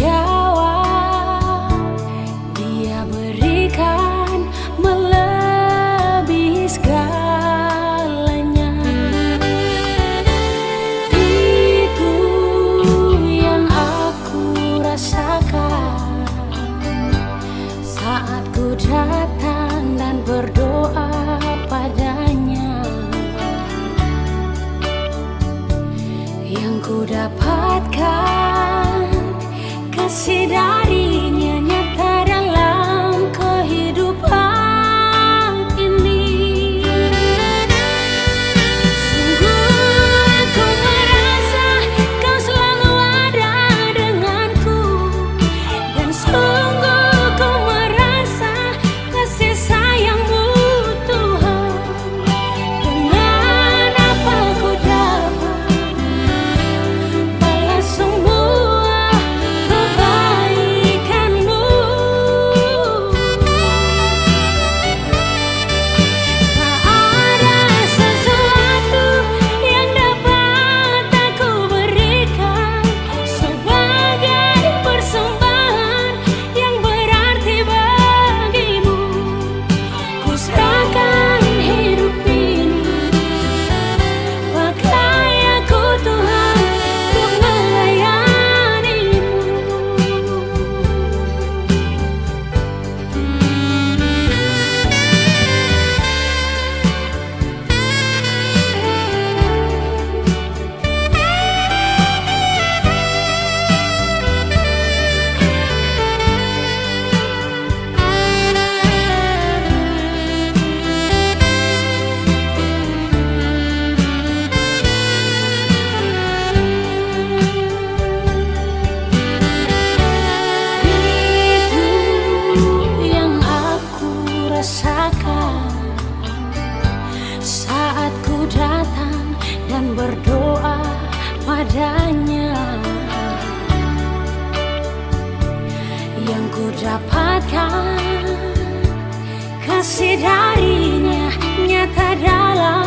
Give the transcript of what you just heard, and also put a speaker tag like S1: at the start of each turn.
S1: jawab, Dia berikan melebihi segalanya. Itu yang aku rasakan saat ku datang dan berdoa padanya. Yang ku dapatkan kasih darinya nyata dalam kehidupan ini. Sungguh aku merasa Kau selalu ada denganku, dan sungguh ku merasa kasih sayang-Mu Tuhan. Dengan apa ku dapat balas semua kebaikan-Mu? Tak ada sesuatu yang dapat aku berikan sebagai persembahan yang berarti bagi-Mu. Ku serahkan hidup ini, pakai aku Tuhan untuk melayani-Mu. Itu yang aku rasakan saat ku datang dan berdoa padanya. Yang ku dapatkan kasih darinya nyata dalam